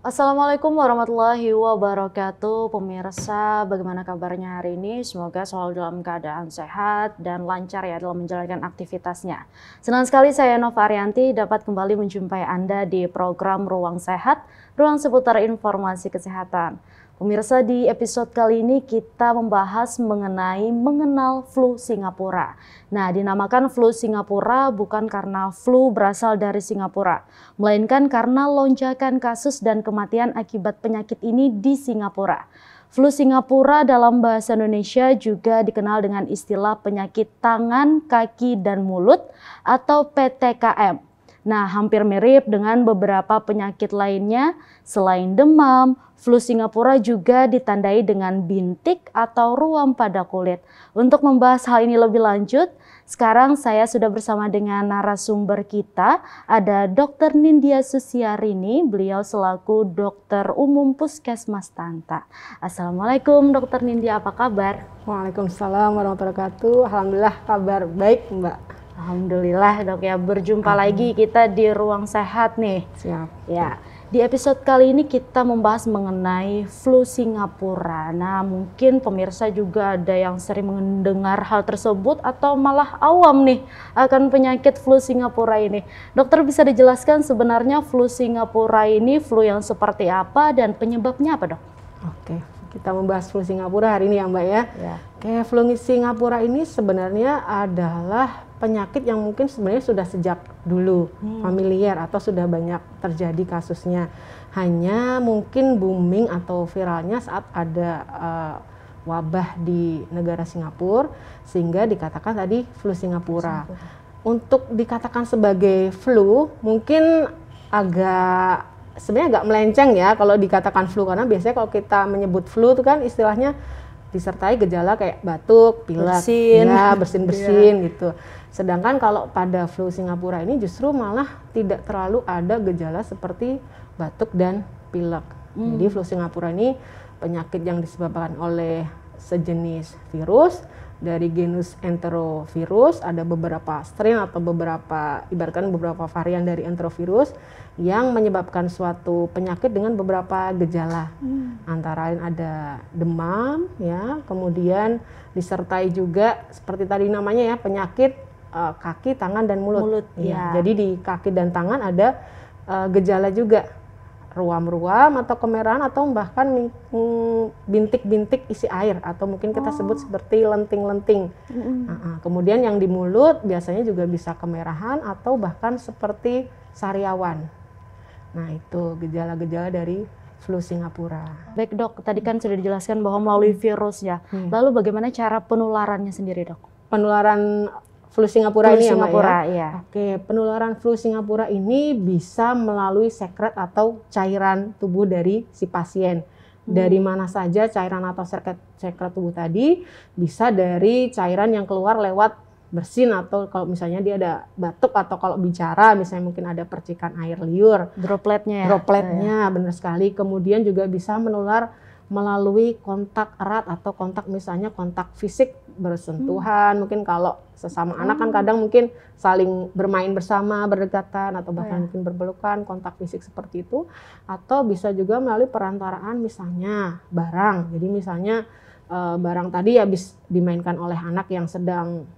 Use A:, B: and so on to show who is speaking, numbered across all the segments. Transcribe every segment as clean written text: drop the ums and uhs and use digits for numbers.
A: Assalamualaikum warahmatullahi wabarakatuh. Pemirsa, bagaimana kabarnya hari ini? Semoga selalu dalam keadaan sehat dan lancar ya dalam menjalankan aktivitasnya. Senang sekali saya Nova Arianti dapat kembali menjumpai Anda di program Ruang Sehat, ruang seputar informasi kesehatan. Pemirsa, di episode kali ini kita membahas mengenal flu Singapura. Nah, dinamakan flu Singapura bukan karena flu berasal dari Singapura, melainkan karena lonjakan kasus dan kematian akibat penyakit ini di Singapura. Flu Singapura dalam bahasa Indonesia juga dikenal dengan istilah penyakit tangan, kaki, dan mulut atau PTKM. Nah, hampir mirip dengan beberapa penyakit lainnya. Selain demam, flu Singapura juga ditandai dengan bintik atau ruam pada kulit. Untuk membahas hal ini lebih lanjut, sekarang saya sudah bersama dengan narasumber kita, ada Dr. Nindya Susiarini, beliau selaku dokter umum Puskesmas Tanta. Assalamualaikum Dr. Nindya, apa kabar?
B: Waalaikumsalam warahmatullahi wabarakatuh. Alhamdulillah kabar baik, Mbak.
A: Alhamdulillah Dok ya, berjumpa lagi kita di Ruang Sehat nih.
B: Siap.
A: Ya, di episode kali ini kita membahas mengenai flu Singapura. Nah, mungkin pemirsa juga ada yang sering mendengar hal tersebut atau malah awam nih akan penyakit flu Singapura ini. Dokter bisa dijelaskan sebenarnya flu Singapura ini flu yang seperti apa dan penyebabnya apa, Dok?
B: Oke, kita membahas flu Singapura hari ini ya, Mbak ya. Oke, flu Singapura ini sebenarnya adalah penyakit yang mungkin sebenarnya sudah sejak dulu familiar atau sudah banyak terjadi kasusnya. Hanya mungkin booming atau viralnya saat ada wabah di negara Singapura sehingga dikatakan tadi flu Singapura. Untuk dikatakan sebagai flu mungkin sebenarnya agak melenceng ya kalau dikatakan flu, karena biasanya kalau kita menyebut flu itu kan istilahnya disertai gejala kayak batuk, pilek, bersin-bersin gitu. Sedangkan kalau pada flu Singapura ini justru malah tidak terlalu ada gejala seperti batuk dan pilek. Jadi flu Singapura ini penyakit yang disebabkan oleh sejenis virus dari genus enterovirus. Ada beberapa strain atau ibaratkan beberapa varian dari enterovirus yang menyebabkan suatu penyakit dengan beberapa gejala. Antara lain ada demam ya, kemudian disertai juga seperti tadi namanya ya, penyakit kaki, tangan, dan mulut. Ya. Jadi di kaki dan tangan ada gejala juga, ruam-ruam atau kemerahan atau bahkan bintik-bintik isi air atau mungkin kita sebut seperti lenting-lenting. Kemudian yang di mulut biasanya juga bisa kemerahan atau bahkan seperti sariawan. Nah, itu gejala-gejala dari flu Singapura.
A: Baik Dok, tadi kan sudah dijelaskan bahwa melalui virus ya. Lalu bagaimana cara penularannya sendiri, Dok?
B: Penularan flu Singapura ini
A: Singapura,
B: ya, Mbak ya? Oke, penularan flu Singapura ini bisa melalui sekret atau cairan tubuh dari si pasien. Dari mana saja cairan atau sekret tubuh tadi, bisa dari cairan yang keluar lewat bersin atau kalau misalnya dia ada batuk atau kalau bicara misalnya mungkin ada percikan air liur.
A: Dropletnya ya?
B: Dropletnya, benar sekali. Kemudian juga bisa menular melalui kontak erat atau kontak misalnya kontak fisik bersentuhan. Mungkin kalau sesama anak kan kadang mungkin saling bermain bersama, berdekatan atau bahkan mungkin berpelukan, kontak fisik seperti itu. Atau bisa juga melalui perantaraan misalnya barang. Jadi misalnya barang tadi habis dimainkan oleh anak yang sedang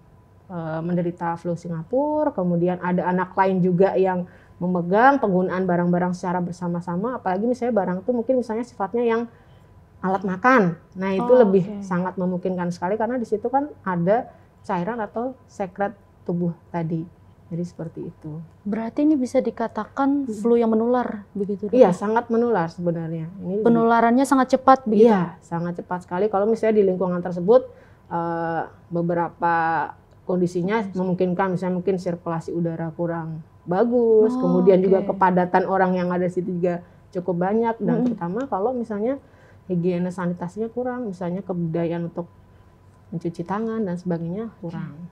B: menderita flu Singapura, kemudian ada anak lain juga yang memegang penggunaan barang-barang secara bersama-sama, apalagi misalnya barang itu mungkin misalnya sifatnya yang alat makan. Nah, itu lebih sangat memungkinkan sekali karena di situ kan ada cairan atau sekret tubuh tadi. Jadi seperti itu.
A: Berarti ini bisa dikatakan flu yang menular begitu, Dok?
B: Iya, sangat menular sebenarnya. Ini
A: penularannya sangat cepat begitu?
B: Iya, sangat cepat sekali. Kalau misalnya di lingkungan tersebut beberapa kondisinya memungkinkan, misalnya mungkin sirkulasi udara kurang bagus, kemudian juga kepadatan orang yang ada di situ juga cukup banyak, dan terutama kalau misalnya higiene sanitasinya kurang, misalnya kebudayaan untuk mencuci tangan dan sebagainya kurang.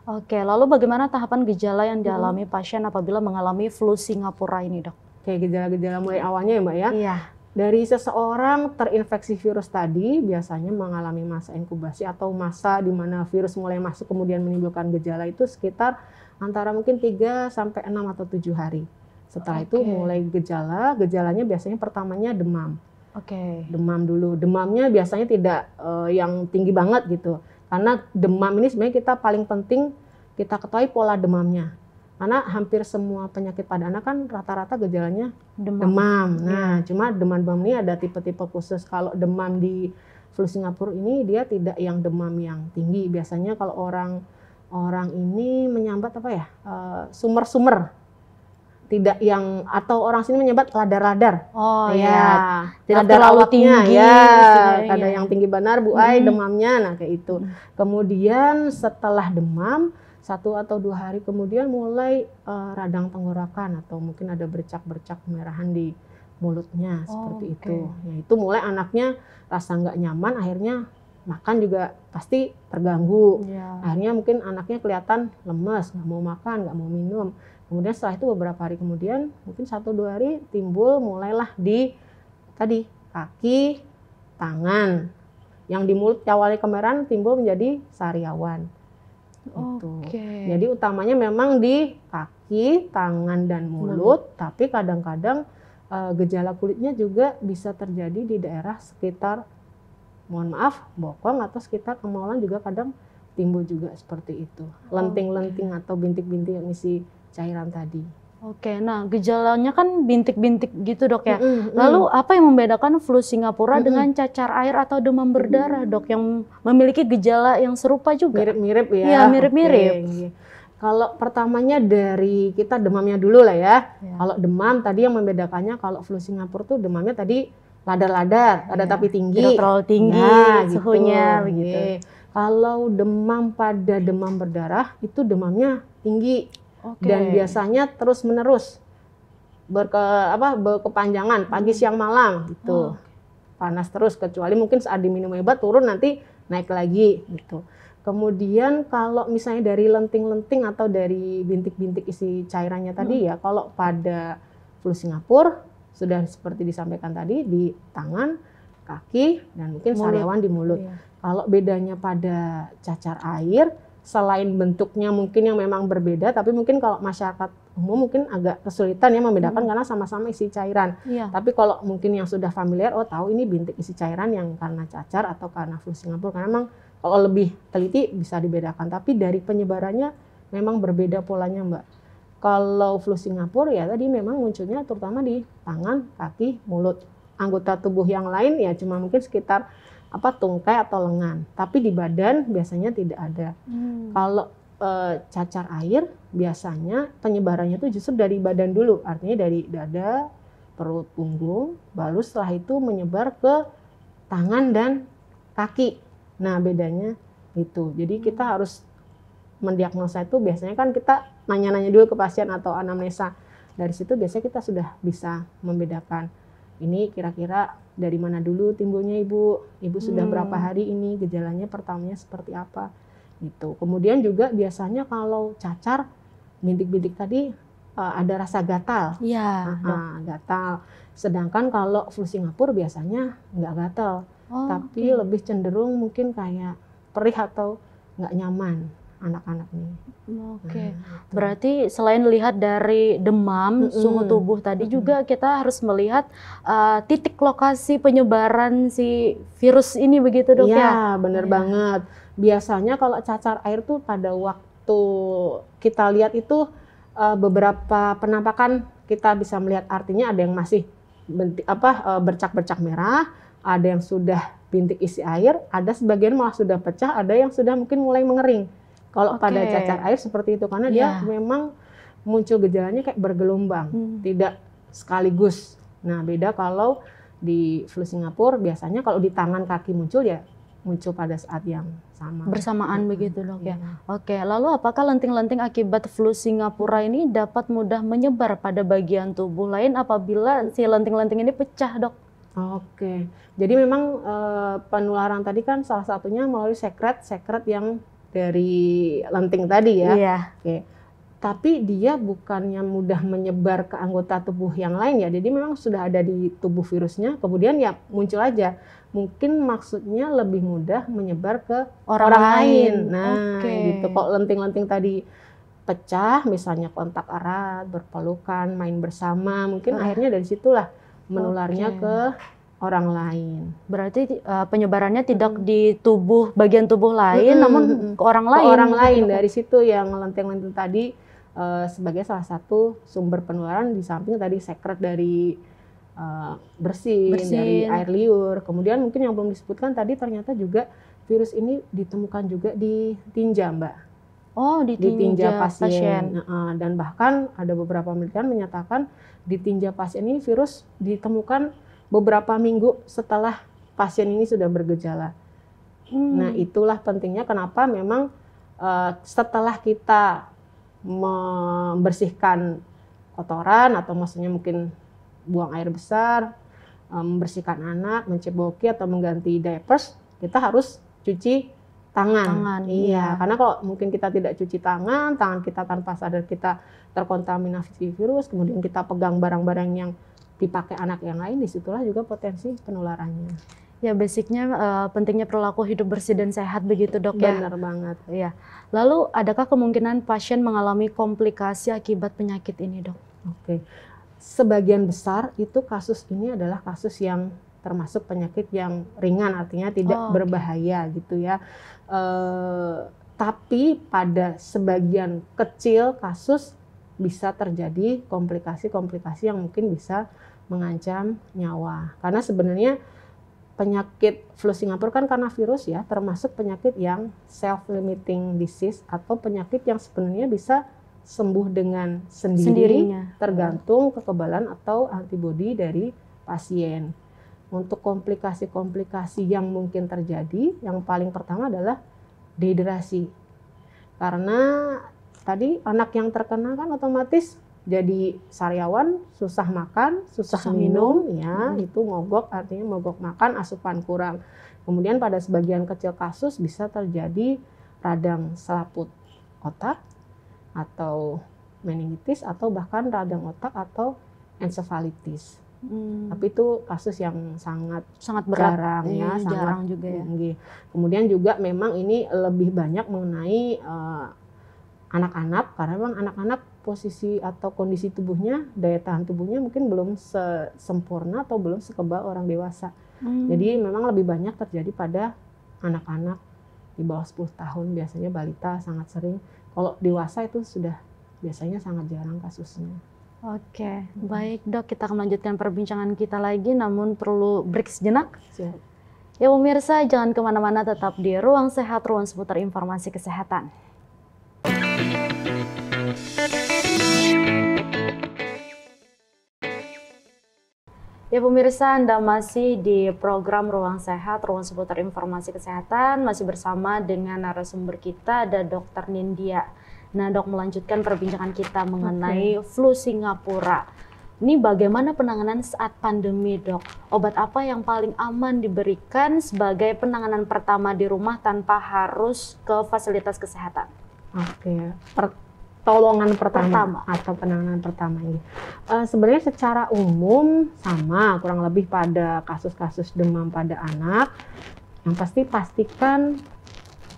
A: Oke, lalu bagaimana tahapan gejala yang dialami pasien apabila mengalami flu Singapura ini, Dok?
B: Oke, gejala-gejala mulai awalnya ya, Mbak ya.
A: Iya.
B: Dari seseorang terinfeksi virus tadi biasanya mengalami masa inkubasi atau masa di mana virus mulai masuk kemudian menimbulkan gejala itu sekitar antara mungkin 3 sampai 6 atau 7 hari. Setelah itu mulai gejalanya biasanya pertamanya demam. Demam dulu. Demamnya biasanya tidak yang tinggi banget gitu. Karena demam ini sebenarnya kita paling penting kita ketahui pola demamnya. Karena hampir semua penyakit pada anak kan rata-rata gejalanya demam. Nah, cuma demam-demam ini ada tipe-tipe khusus. Kalau demam di flu Singapura ini dia tidak yang demam yang tinggi. Biasanya kalau orang ini menyambat apa ya, sumer-sumer, tidak yang, atau orang sini menyambat radar-radar.
A: Tidak terlalu tinggi.
B: Ada yang tinggi benar Bu Ai demamnya, nah kayak itu. Kemudian setelah demam 1 atau 2 hari kemudian mulai radang tenggorokan atau mungkin ada bercak-bercak kemerahan di mulutnya seperti itu. Ya, itu mulai anaknya rasa nggak nyaman, akhirnya makan juga pasti terganggu. Akhirnya mungkin anaknya kelihatan lemes, nggak mau makan, nggak mau minum. Kemudian setelah itu beberapa hari kemudian, mungkin 1-2 hari timbul mulailah di tadi kaki, tangan. Yang di mulut awalnya kemerahan timbul menjadi sariawan. Jadi utamanya memang di kaki, tangan dan mulut. Tapi kadang-kadang gejala kulitnya juga bisa terjadi di daerah sekitar, mohon maaf, bokong atau sekitar kemaluan juga kadang timbul juga seperti itu. Lenting-lenting atau bintik-bintik yang isi cairan tadi.
A: Nah gejalanya kan bintik-bintik gitu dok ya. Lalu apa yang membedakan flu Singapura dengan cacar air atau demam berdarah dok yang memiliki gejala yang serupa juga?
B: Mirip-mirip ya?
A: Iya mirip-mirip.
B: Kalau pertamanya dari kita demamnya dulu lah ya. Kalau demam tadi yang membedakannya, kalau flu Singapura tuh demamnya tadi ladar-ladar, ada tapi tinggi.
A: Tidak terlalu tinggi suhunya begitu.
B: Kalau demam pada demam berdarah itu demamnya tinggi. Dan biasanya terus-menerus berkepanjangan pagi siang malam gitu. Panas terus, kecuali mungkin saat diminum obat turun nanti naik lagi gitu. Kemudian kalau misalnya dari lenting-lenting atau dari bintik-bintik isi cairannya tadi ya, kalau pada flu Singapura sudah seperti disampaikan tadi di tangan, kaki, dan mungkin sariawan di mulut. Kalau bedanya pada cacar air, selain bentuknya mungkin yang memang berbeda, tapi mungkin kalau masyarakat umum mungkin agak kesulitan ya membedakan karena sama-sama isi cairan. Tapi kalau mungkin yang sudah familiar, tahu ini bintik isi cairan yang karena cacar atau karena flu Singapura. Karena memang kalau lebih teliti bisa dibedakan, tapi dari penyebarannya memang berbeda polanya Mbak. Kalau flu Singapura ya tadi memang munculnya terutama di tangan, kaki, mulut. Anggota tubuh yang lain ya cuma mungkin sekitar tungkai atau lengan, tapi di badan biasanya tidak ada. Kalau cacar air biasanya penyebarannya itu justru dari badan dulu, artinya dari dada, perut, punggung, baru setelah itu menyebar ke tangan dan kaki. Nah bedanya itu, jadi kita harus mendiagnosa itu biasanya kan kita nanya-nanya dulu ke pasien atau anamnesa. Dari situ biasanya kita sudah bisa membedakan ini kira-kira dari mana dulu timbulnya ibu sudah berapa hari ini, gejalanya pertamanya seperti apa gitu. Kemudian juga biasanya kalau cacar bintik-bintik tadi ada rasa gatal. Gatal. Sedangkan kalau flu Singapura biasanya nggak gatal, tapi lebih cenderung mungkin kayak perih atau nggak nyaman anak-anak ini.
A: Berarti selain lihat dari demam, suhu tubuh tadi juga kita harus melihat titik lokasi penyebaran si virus ini begitu dok ya?
B: Iya bener banget. Biasanya kalau cacar air tuh pada waktu kita lihat itu beberapa penampakan kita bisa melihat, artinya ada yang masih bercak-bercak merah, ada yang sudah bintik isi air, ada sebagian malah sudah pecah, ada yang sudah mungkin mulai mengering. Kalau pada cacar air seperti itu, karena dia memang muncul gejalanya kayak bergelombang, tidak sekaligus. Nah beda kalau di flu Singapura biasanya kalau di tangan kaki muncul ya muncul pada saat yang sama.
A: Bersamaan begitu dok ya. Lalu apakah lenting-lenting akibat flu Singapura ini dapat mudah menyebar pada bagian tubuh lain apabila si lenting-lenting ini pecah dok?
B: Jadi memang penularan tadi kan salah satunya melalui sekret yang dari lenting tadi ya. Tapi dia bukannya mudah menyebar ke anggota tubuh yang lain ya. Jadi memang sudah ada di tubuh virusnya, kemudian ya muncul aja. Mungkin maksudnya lebih mudah menyebar ke orang lain. Nah, gitu. Kok lenting-lenting tadi pecah, misalnya kontak erat, berpelukan, main bersama, mungkin akhirnya dari situlah menularnya ke orang lain.
A: Berarti penyebarannya tidak di bagian tubuh lain, namun ke orang lain.
B: Ke orang lain. Dari situ yang lenteng-lenteng tadi sebagai salah satu sumber penularan, di samping tadi sekret dari bersin, dari air liur. Kemudian mungkin yang belum disebutkan tadi, ternyata juga virus ini ditemukan juga di tinja, Mbak.
A: Oh, di tinja pasien.
B: Dan bahkan ada beberapa penelitian menyatakan di tinja pasien ini virus ditemukan beberapa minggu setelah pasien ini sudah bergejala. Nah, itulah pentingnya kenapa memang setelah kita membersihkan kotoran atau maksudnya mungkin buang air besar, membersihkan anak, menceboki atau mengganti diapers, kita harus cuci tangan. Iya, karena kalau mungkin kita tidak cuci tangan kita tanpa sadar kita terkontaminasi virus, kemudian kita pegang barang-barang yang dipakai anak yang lain, disitulah juga potensi penularannya.
A: Ya, basicnya pentingnya perilaku hidup bersih dan sehat begitu, Dok.
B: Benar banget.
A: Ya. Lalu adakah kemungkinan pasien mengalami komplikasi akibat penyakit ini, Dok?
B: Oke. Sebagian besar itu kasus ini adalah kasus yang termasuk penyakit yang ringan, artinya tidak berbahaya gitu ya. Tapi pada sebagian kecil kasus bisa terjadi komplikasi-komplikasi yang mungkin bisa mengancam nyawa. Karena sebenarnya penyakit flu Singapura kan karena virus ya, termasuk penyakit yang self-limiting disease atau penyakit yang sebenarnya bisa sembuh dengan sendirinya, tergantung kekebalan atau antibodi dari pasien. Untuk komplikasi-komplikasi yang mungkin terjadi, yang paling pertama adalah dehidrasi. Karena tadi anak yang terkena kan otomatis jadi sariawan, susah makan, susah minum, ya itu mogok, artinya mogok makan, asupan kurang. Kemudian pada sebagian kecil kasus bisa terjadi radang selaput otak atau meningitis atau bahkan radang otak atau ensefalitis. Tapi itu kasus yang sangat
A: berat,
B: jarang ya,
A: jarang juga ya.
B: Kemudian juga memang ini lebih banyak mengenai anak-anak, karena memang anak-anak posisi atau kondisi tubuhnya, daya tahan tubuhnya mungkin belum sempurna atau belum sekebal orang dewasa. Jadi memang lebih banyak terjadi pada anak-anak di bawah 10 tahun, biasanya balita sangat sering. Kalau dewasa itu sudah biasanya sangat jarang kasusnya.
A: Oke, baik Dok, kita akan melanjutkan perbincangan kita lagi, namun perlu break sejenak.
B: Siap.
A: Ya pemirsa, jangan kemana-mana, tetap di Ruang Sehat, ruang seputar informasi kesehatan. Ya pemirsa, Anda masih di program Ruang Sehat, ruang seputar informasi kesehatan, masih bersama dengan narasumber kita, ada Dr. Nindya. Nah, Dok, melanjutkan perbincangan kita mengenai flu Singapura. Ini bagaimana penanganan saat pandemi, Dok? Obat apa yang paling aman diberikan sebagai penanganan pertama di rumah tanpa harus ke fasilitas kesehatan?
B: Oke, pertolongan pertama atau penanganan pertama ini. Sebenarnya secara umum sama, kurang lebih pada kasus-kasus demam pada anak. Yang pasti pastikan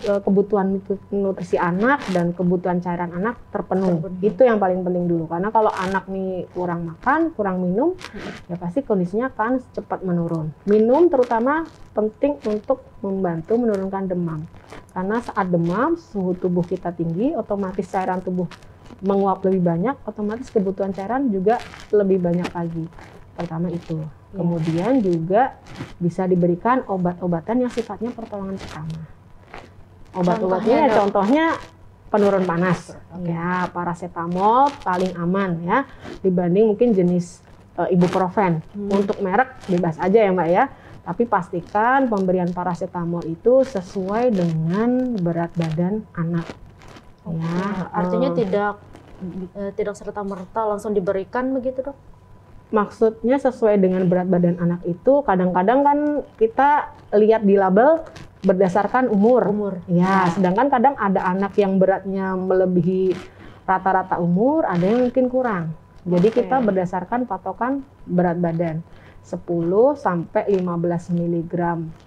B: kebutuhan nutrisi anak dan kebutuhan cairan anak terpenuhi. Itu yang paling penting dulu, karena kalau anak nih kurang makan, kurang minum, ya pasti kondisinya akan cepat menurun. Minum terutama penting untuk membantu menurunkan demam, karena saat demam suhu tubuh kita tinggi, otomatis cairan tubuh menguap lebih banyak, otomatis kebutuhan cairan juga lebih banyak lagi. Pertama itu. Kemudian juga bisa diberikan obat-obatan yang sifatnya pertolongan pertama. Obat-obatnya contohnya penurun panas, ya paracetamol paling aman ya dibanding mungkin jenis ibuprofen. Untuk merek bebas aja ya Mbak ya, tapi pastikan pemberian paracetamol itu sesuai dengan berat badan anak. Ya,
A: artinya tidak serta-merta langsung diberikan begitu, Dok?
B: Maksudnya sesuai dengan berat badan anak itu kadang-kadang kan kita lihat di label berdasarkan umur. Ya, sedangkan kadang ada anak yang beratnya melebihi rata-rata umur, ada yang mungkin kurang. Jadi kita berdasarkan patokan berat badan 10 sampai 15 mg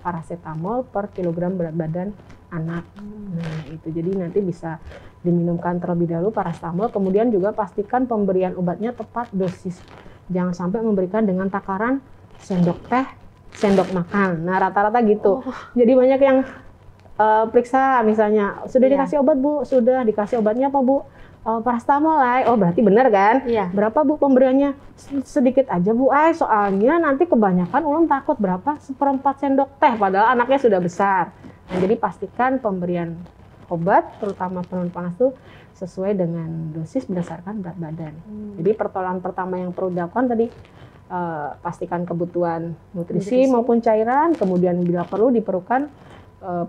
B: paracetamol per kilogram berat badan anak. Nah, itu jadi nanti bisa diminumkan terlebih dahulu paracetamol, kemudian juga pastikan pemberian obatnya tepat dosis. Jangan sampai memberikan dengan takaran sendok teh, sendok makan. Nah, rata-rata gitu. Jadi banyak yang periksa misalnya, sudah dikasih obat Bu? Sudah. Dikasih obatnya apa Bu? Paracetamol lah. Oh, berarti benar kan? Berapa Bu pemberiannya? Sedikit aja Bu. Soalnya nanti kebanyakan ulun takut berapa? 1/4 sendok teh, padahal anaknya sudah besar. Nah, jadi pastikan pemberian obat, terutama penurun panas itu sesuai dengan dosis berdasarkan berat badan. Jadi pertolongan pertama yang perlu dilakukan tadi, pastikan kebutuhan nutrisi maupun cairan, kemudian bila perlu diperlukan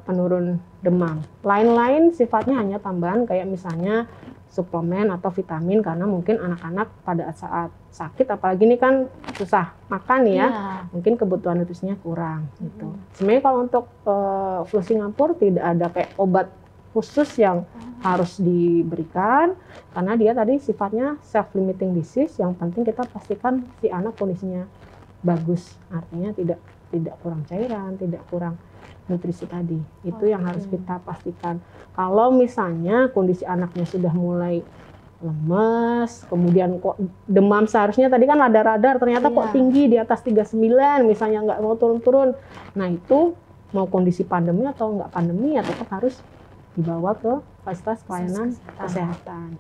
B: penurun demam. Lain-lain sifatnya hanya tambahan kayak misalnya suplemen atau vitamin, karena mungkin anak-anak pada saat sakit, apalagi ini kan susah makan ya, mungkin kebutuhan nutrisinya kurang gitu. Sebenarnya kalau untuk flu Singapura tidak ada kayak obat khusus yang harus diberikan, karena dia tadi sifatnya self-limiting disease. Yang penting kita pastikan si anak kondisinya bagus, artinya tidak kurang cairan, tidak kurang nutrisi tadi. Itu yang harus kita pastikan. Kalau misalnya kondisi anaknya sudah mulai lemes, kemudian kok demam seharusnya tadi kan ada radar, ternyata kok tinggi di atas 39, misalnya nggak mau turun-turun. Nah itu mau kondisi pandemi atau nggak pandemi ya tetap harus dibawa ke fasilitas pelayanan kesehatan.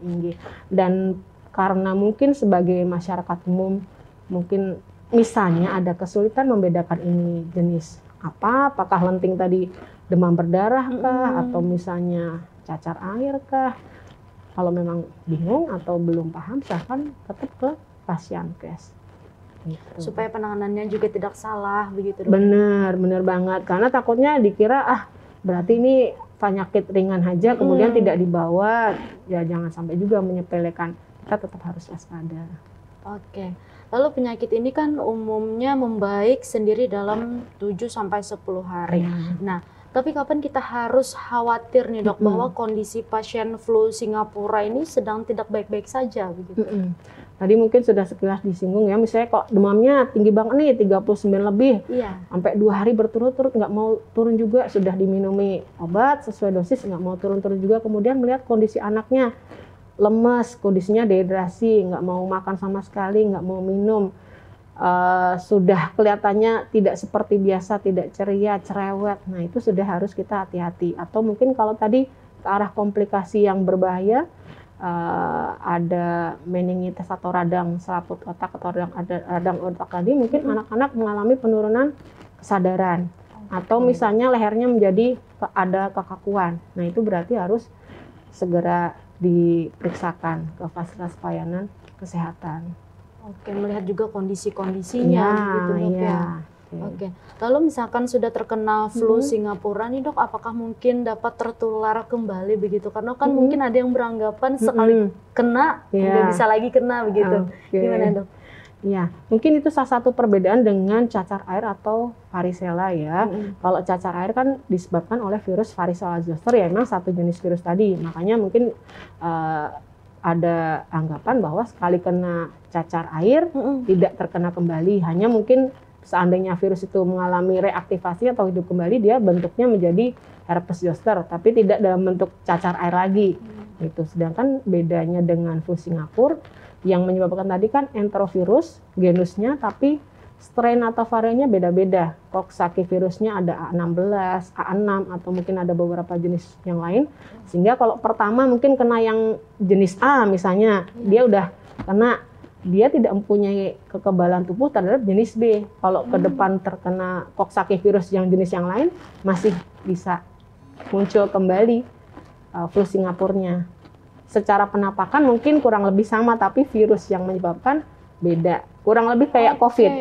B: Dan karena mungkin sebagai masyarakat umum, mungkin misalnya ada kesulitan membedakan ini jenis apa, apakah lenting tadi demam berdarah kah, atau misalnya cacar air kah. Kalau memang bingung atau belum paham, silahkan tetap ke Pasienkes. Gitu.
A: Supaya penanganannya juga tidak salah begitu.
B: Benar banget, karena takutnya dikira berarti ini penyakit ringan aja, kemudian tidak dibawa, ya jangan sampai juga menyepelekan. Kita tetap harus waspada.
A: Oke. Lalu penyakit ini kan umumnya membaik sendiri dalam 7-10 hari. Nah, tapi kapan kita harus khawatir nih Dok, bahwa kondisi pasien flu Singapura ini sedang tidak baik-baik saja begitu?
B: Tadi mungkin sudah sekilas disinggung ya, misalnya kok demamnya tinggi banget nih, 39 lebih, sampai 2 hari berturut-turut nggak mau turun juga, sudah diminumi obat sesuai dosis, nggak mau turun-turun juga, kemudian melihat kondisi anaknya lemas, kondisinya dehidrasi, nggak mau makan sama sekali, nggak mau minum, sudah kelihatannya tidak seperti biasa, tidak ceria, cerewet. Nah itu sudah harus kita hati-hati. Atau mungkin kalau tadi ke arah komplikasi yang berbahaya, ada meningitis atau radang selaput otak atau radang otak tadi, mungkin anak-anak mengalami penurunan kesadaran. Atau misalnya lehernya menjadi ada kekakuan. Nah itu berarti harus segera diperiksakan ke fasilitas pelayanan kesehatan.
A: Oke, melihat juga kondisi-kondisinya gitu Dok ya. Oke. Lalu misalkan sudah terkena flu Singapura nih Dok, apakah mungkin dapat tertular kembali begitu? Karena kan mungkin ada yang beranggapan sekali kena nggak bisa lagi kena begitu. Gimana Dok?
B: Ya, mungkin itu salah satu perbedaan dengan cacar air atau varicella ya. Kalau cacar air kan disebabkan oleh virus varicella zoster, ya memang satu jenis virus tadi. Makanya mungkin ada anggapan bahwa sekali kena cacar air tidak terkena kembali. Hanya mungkin seandainya virus itu mengalami reaktivasi atau hidup kembali, dia bentuknya menjadi herpes zoster, tapi tidak dalam bentuk cacar air lagi. Gitu. Sedangkan bedanya dengan flu Singapura, yang menyebabkan tadi kan enterovirus genusnya, tapi strain atau variannya beda-beda. Coxsackie virusnya ada A16, A6, atau mungkin ada beberapa jenis yang lain. Sehingga kalau pertama mungkin kena yang jenis A misalnya, dia udah kena, dia tidak mempunyai kekebalan tubuh terhadap jenis B. Kalau ke depan terkena Coxsackie virus yang jenis yang lain, masih bisa muncul kembali flu Singapurnya. Secara penampakan mungkin kurang lebih sama, tapi virus yang menyebabkan beda. Kurang lebih kayak COVID.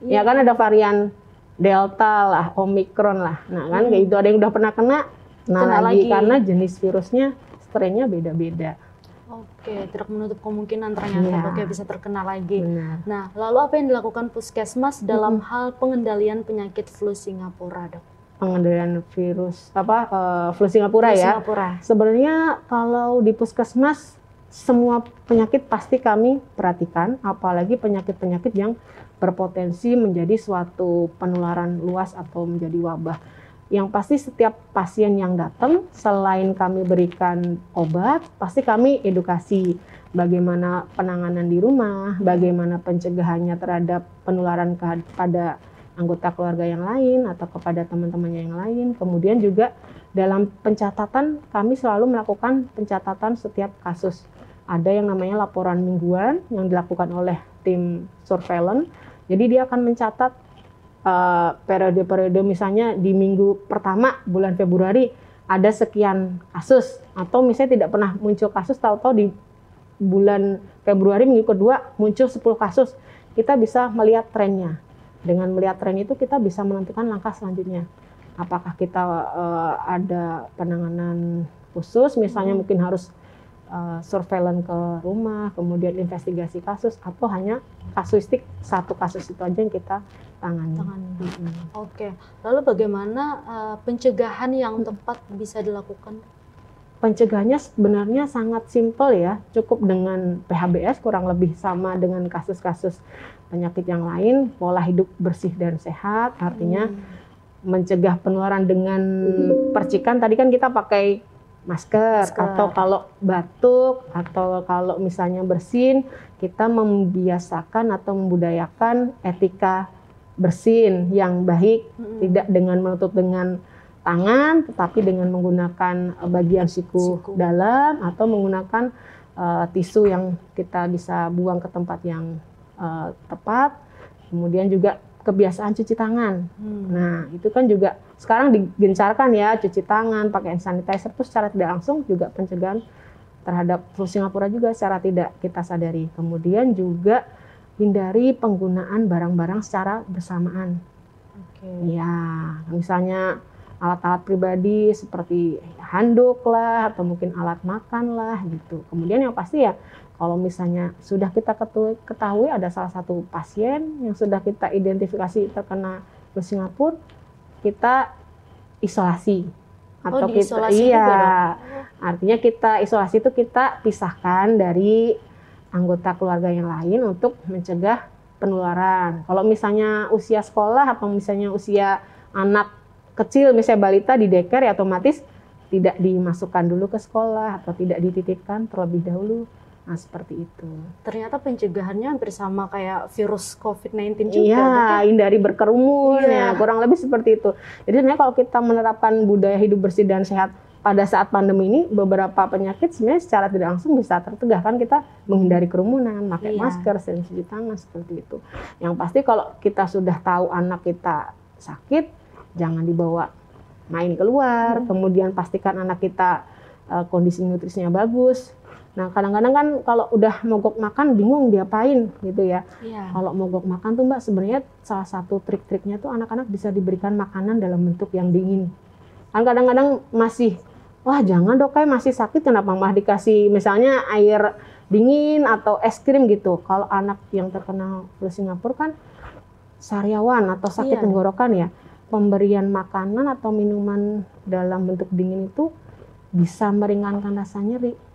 B: Ya kan ada varian Delta lah, Omicron lah. Nah kan kayak itu, ada yang udah pernah kena lagi karena jenis virusnya, strainnya beda-beda.
A: Oke, tidak menutup kemungkinan ternyata Dok ya bisa terkena lagi. Nah, lalu apa yang dilakukan Puskesmas dalam hal pengendalian penyakit flu Singapura Dok?
B: Pengendalian virus flu Singapura ya. Sebenarnya kalau di Puskesmas semua penyakit pasti kami perhatikan, apalagi penyakit-penyakit yang berpotensi menjadi suatu penularan luas atau menjadi wabah. Yang pasti setiap pasien yang datang, selain kami berikan obat, pasti kami edukasi bagaimana penanganan di rumah, bagaimana pencegahannya terhadap penularan kepada anggota keluarga yang lain atau kepada teman-temannya yang lain. Kemudian juga dalam pencatatan, kami selalu melakukan pencatatan setiap kasus. Ada yang namanya laporan mingguan yang dilakukan oleh tim surveillance. Jadi dia akan mencatat periode-periode, misalnya di minggu pertama bulan Februari ada sekian kasus, atau misalnya tidak pernah muncul kasus, tahu-tahu di bulan Februari minggu kedua muncul 10 kasus. Kita bisa melihat trennya. Dengan melihat tren itu kita bisa menentukan langkah selanjutnya. Apakah kita ada penanganan khusus, misalnya mungkin harus surveillance ke rumah, kemudian investigasi kasus, atau hanya kasuistik satu kasus itu aja yang kita tangani.
A: Oke, lalu bagaimana pencegahan yang tepat bisa dilakukan?
B: Pencegahannya sebenarnya sangat simpel ya, cukup dengan PHBS, kurang lebih sama dengan kasus-kasus penyakit yang lain. Pola hidup bersih dan sehat, artinya mencegah penularan dengan percikan. Tadi kan kita pakai masker, atau kalau batuk, atau kalau misalnya bersin, kita membiasakan atau membudayakan etika bersin yang baik, tidak dengan menutup dengan tangan, tetapi dengan menggunakan bagian siku dalam, atau menggunakan tisu yang kita bisa buang ke tempat yang tepat. Kemudian juga kebiasaan cuci tangan. Nah, itu kan juga sekarang digencarkan ya, cuci tangan, pakai hand sanitizer, itu secara tidak langsung juga pencegahan terhadap flu Singapura juga secara tidak kita sadari. Kemudian juga hindari penggunaan barang-barang secara bersamaan. Ya, misalnya alat-alat pribadi seperti handuk lah, atau mungkin alat makan lah gitu. Kemudian yang pasti ya, kalau misalnya sudah kita ketahui ada salah satu pasien yang sudah kita identifikasi terkena flu Singapura, kita isolasi. Atau kita artinya kita isolasi itu kita pisahkan dari anggota keluarga yang lain untuk mencegah penularan. Kalau misalnya usia sekolah atau misalnya usia anak kecil, misalnya balita di daycare, ya otomatis tidak dimasukkan dulu ke sekolah atau tidak dititipkan terlebih dahulu. Nah, seperti itu.
A: Ternyata pencegahannya hampir sama kayak virus COVID-19 juga.
B: Iya, hindari berkerumun, ya, kurang lebih seperti itu. Jadi sebenarnya kalau kita menerapkan budaya hidup bersih dan sehat pada saat pandemi ini, beberapa penyakit sebenarnya secara tidak langsung bisa tercegah. Kan kita menghindari kerumunan, pakai masker, sering cuci tangan, seperti itu. Yang pasti kalau kita sudah tahu anak kita sakit, jangan dibawa main keluar. Kemudian pastikan anak kita kondisi nutrisinya bagus. Nah, kadang-kadang kan kalau udah mogok makan bingung diapain gitu ya. Kalau mogok makan tuh Mbak, sebenarnya salah satu trik-triknya tuh anak-anak bisa diberikan makanan dalam bentuk yang dingin. Kan kadang-kadang masih, wah jangan dok, kayak masih sakit kenapa malah dikasih misalnya air dingin atau es krim gitu. Kalau anak yang terkena flu Singapura kan sariawan atau sakit tenggorokan ya, pemberian makanan atau minuman dalam bentuk dingin itu bisa meringankan rasa nyeri.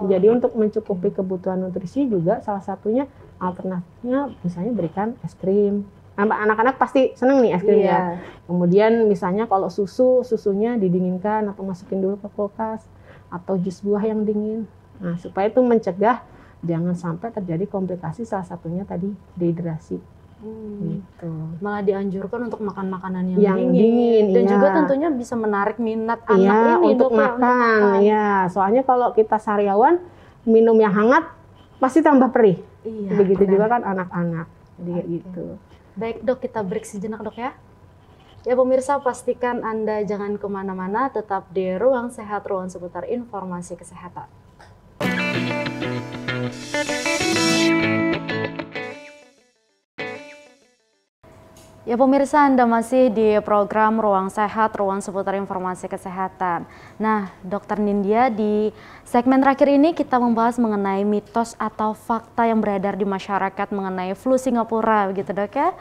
B: Jadi untuk mencukupi kebutuhan nutrisi juga salah satunya alternatifnya misalnya berikan es krim. Anak-anak pasti seneng nih es krim ya. Kemudian misalnya kalau susunya didinginkan atau masukin dulu ke kulkas, atau jus buah yang dingin. Nah, supaya itu mencegah jangan sampai terjadi komplikasi, salah satunya tadi dehidrasi. Gitu.
A: Malah dianjurkan untuk makan makanan yang dingin. Dan juga tentunya bisa menarik minat anak ini
B: untuk makan. Ya, soalnya kalau kita sariawan minum yang hangat pasti tambah perih. Begitu juga kan anak-anak. Jadi kayak gitu.
A: Baik dok, kita break sejenak dok ya. Ya pemirsa, pastikan Anda jangan kemana-mana, tetap di Ruang Sehat, ruang seputar informasi kesehatan. Ya pemirsa, Anda masih di program Ruang Sehat, ruang seputar informasi kesehatan. Nah, Dokter Nindya, di segmen terakhir ini kita membahas mengenai mitos atau fakta yang beredar di masyarakat mengenai flu Singapura, begitu dok ya?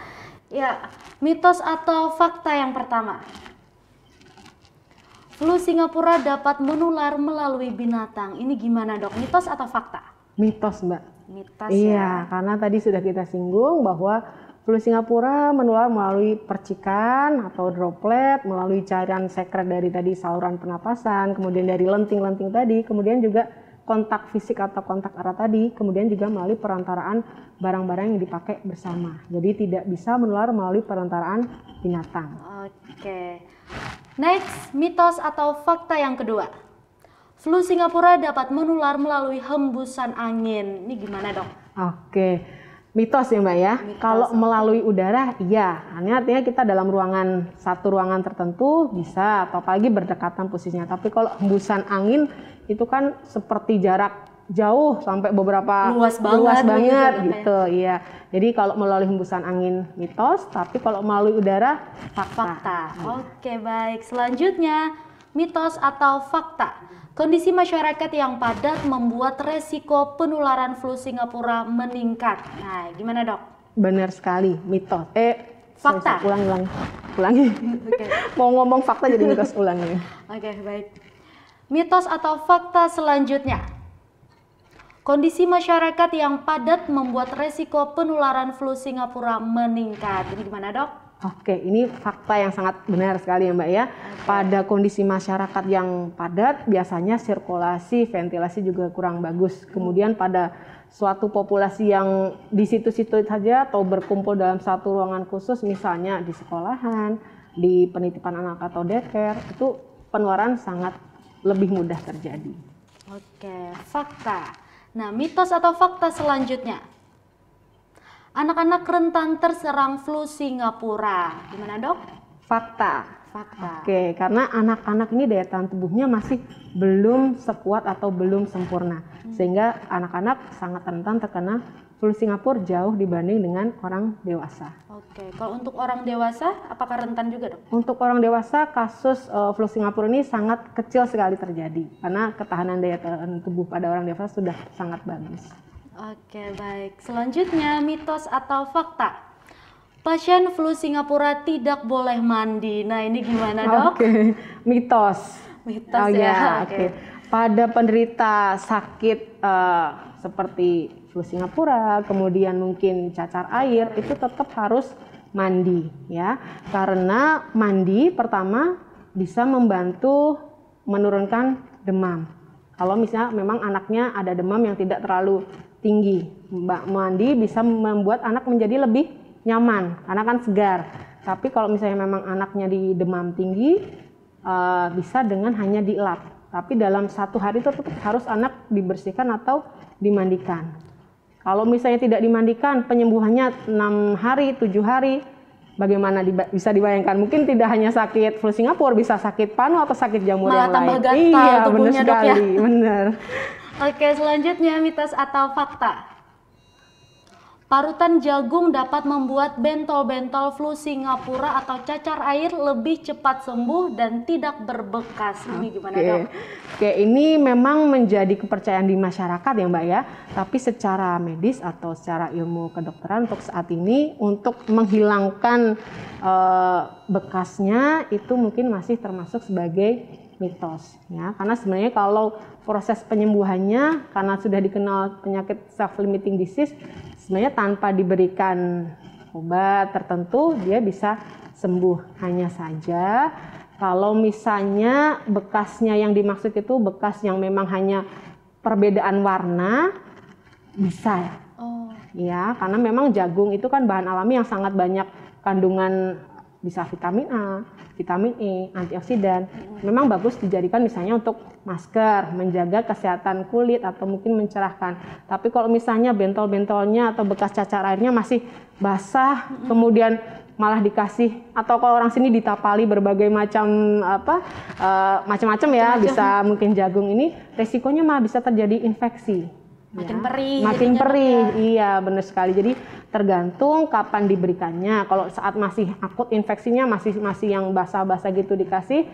A: Ya, mitos atau fakta yang pertama. Flu Singapura dapat menular melalui binatang. Ini gimana dok, mitos atau fakta?
B: Mitos Mbak.
A: Mitos
B: ya. Karena tadi sudah kita singgung bahwa Flu Singapura menular melalui percikan atau droplet, melalui cairan sekret dari tadi saluran pernapasan, kemudian dari lenting-lenting tadi, kemudian juga kontak fisik atau kontak erat tadi, kemudian juga melalui perantaraan barang-barang yang dipakai bersama. Jadi tidak bisa menular melalui perantaraan binatang.
A: Oke. Next, mitos atau fakta yang kedua. Flu Singapura dapat menular melalui hembusan angin. Ini gimana, Dok?
B: Oke. Mitos ya Mbak ya, kalau melalui udara iya, artinya kita dalam satu ruangan tertentu bisa, atau apalagi berdekatan posisinya. Tapi kalau hembusan angin itu kan seperti jarak jauh sampai beberapa
A: luas banget
B: gitu, iya. Jadi kalau melalui hembusan angin mitos, tapi kalau melalui udara fakta.
A: Oke, baik. Selanjutnya, mitos atau fakta. Kondisi masyarakat yang padat membuat resiko penularan flu Singapura meningkat. Nah, gimana, Dok?
B: Benar sekali, mitos.
A: Fakta.
B: Ulangi.
A: Okay.
B: Mau ngomong fakta jadi mitos, ulangi.
A: Oke, baik. Mitos atau fakta selanjutnya. Kondisi masyarakat yang padat membuat resiko penularan flu Singapura meningkat. Ini gimana, Dok?
B: Oke, ini fakta yang sangat benar sekali ya Mbak ya. Pada kondisi masyarakat yang padat, biasanya sirkulasi, ventilasi juga kurang bagus. Kemudian pada suatu populasi yang di situ-situ saja atau berkumpul dalam satu ruangan khusus, misalnya di sekolahan, di penitipan anak atau daycare, itu penularan sangat lebih mudah terjadi.
A: Oke, fakta. Nah, mitos atau fakta selanjutnya. Anak-anak rentan terserang flu Singapura. Gimana, Dok?
B: Fakta.
A: Fakta.
B: Oke, karena anak-anak ini daya tahan tubuhnya masih belum sekuat atau belum sempurna. Sehingga anak-anak sangat rentan terkena flu Singapura jauh dibanding dengan orang dewasa.
A: Oke, kalau untuk orang dewasa apakah rentan juga, Dok?
B: Untuk orang dewasa kasus flu Singapura ini sangat kecil sekali terjadi. Karena ketahanan daya tahan tubuh pada orang dewasa sudah sangat bagus.
A: Oke, baik. Selanjutnya, mitos atau fakta. Pasien flu Singapura tidak boleh mandi. Nah, ini gimana, Dok?
B: Oke, mitos.
A: Mitos ya.
B: Oke. Pada penderita sakit seperti flu Singapura, kemudian mungkin cacar air, itu tetap harus mandi ya. Karena mandi pertama bisa membantu menurunkan demam. Kalau misalnya memang anaknya ada demam yang tidak terlalu tinggi, mandi bisa membuat anak menjadi lebih nyaman karena kan segar. Tapi kalau misalnya memang anaknya di demam tinggi, bisa dengan hanya dielap. Tapi dalam 1 hari itu tetap harus anak dibersihkan atau dimandikan. Kalau misalnya tidak dimandikan, penyembuhannya 6 hari, 7 hari, bagaimana bisa dibayangkan? Mungkin tidak hanya sakit flu Singapura, bisa sakit panu atau sakit jamur
A: malah
B: yang lain.
A: Tambah gatal
B: iya,
A: tubuhnya,
B: benar sekali,
A: Dok, ya?
B: benar.
A: Oke, selanjutnya mitos atau fakta. Parutan jagung dapat membuat bentol-bentol flu Singapura atau cacar air lebih cepat sembuh dan tidak berbekas. Ini gimana, Dok?
B: Oke, ini memang menjadi kepercayaan di masyarakat ya Mbak ya. Tapi secara medis atau secara ilmu kedokteran untuk saat ini untuk menghilangkan bekasnya itu mungkin masih termasuk sebagai mitos ya. Karena sebenarnya kalau proses penyembuhannya karena sudah dikenal penyakit self-limiting disease, sebenarnya tanpa diberikan obat tertentu dia bisa sembuh. Hanya saja kalau misalnya bekasnya yang dimaksud itu bekas yang memang hanya perbedaan warna, bisa ya, karena memang jagung itu kan bahan alami yang sangat banyak kandungan, bisa vitamin A, vitamin E, antioksidan. Memang bagus dijadikan misalnya untuk masker, menjaga kesehatan kulit atau mungkin mencerahkan. Tapi kalau misalnya bentol-bentolnya atau bekas cacar airnya masih basah, kemudian malah dikasih, atau kalau orang sini ditapali berbagai macam macam-macam ya, bisa mungkin jagung ini, resikonya malah bisa terjadi infeksi.
A: Makin perih.
B: Makin perih, iya benar sekali. Jadi tergantung kapan diberikannya. Kalau saat masih akut infeksinya, masih yang basah-basah gitu dikasih,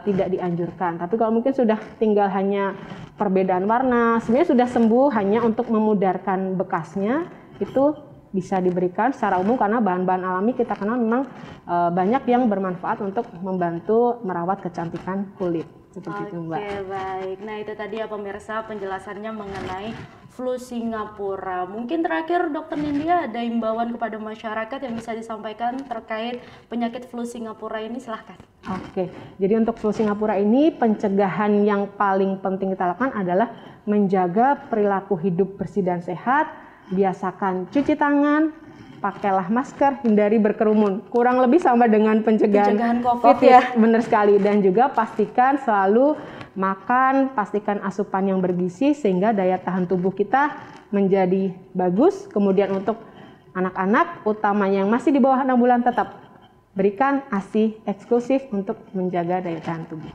B: tidak dianjurkan. Tapi kalau mungkin sudah tinggal hanya perbedaan warna, sebenarnya sudah sembuh, hanya untuk memudarkan bekasnya, itu bisa diberikan secara umum karena bahan-bahan alami kita kenal memang banyak yang bermanfaat untuk membantu merawat kecantikan kulit. seperti itu, Mbak.
A: Oke, baik. Nah, itu tadi ya pemirsa penjelasannya mengenai flu Singapura. Mungkin terakhir Dokter Nindya ada imbauan kepada masyarakat yang bisa disampaikan terkait penyakit flu Singapura ini, silahkan.
B: Oke, jadi untuk flu Singapura ini pencegahan yang paling penting kita lakukan adalah menjaga perilaku hidup bersih dan sehat, biasakan cuci tangan, pakailah masker, hindari berkerumun. Kurang lebih sama dengan pencegahan COVID ya. Benar sekali. Dan juga pastikan selalu makan, pastikan asupan yang bergizi sehingga daya tahan tubuh kita menjadi bagus. Kemudian untuk anak-anak, utamanya yang masih di bawah 6 bulan, tetap berikan ASI eksklusif untuk menjaga daya tahan tubuh.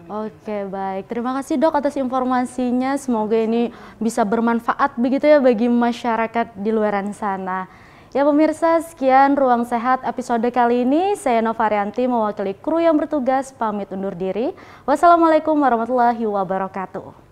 A: Oke, baik. Terima kasih Dok atas informasinya. Semoga ini bisa bermanfaat begitu ya bagi masyarakat di luar sana. Ya pemirsa, sekian Ruang Sehat episode kali ini. Saya Nova Rianti mewakili kru yang bertugas pamit undur diri. Wassalamualaikum warahmatullahi wabarakatuh.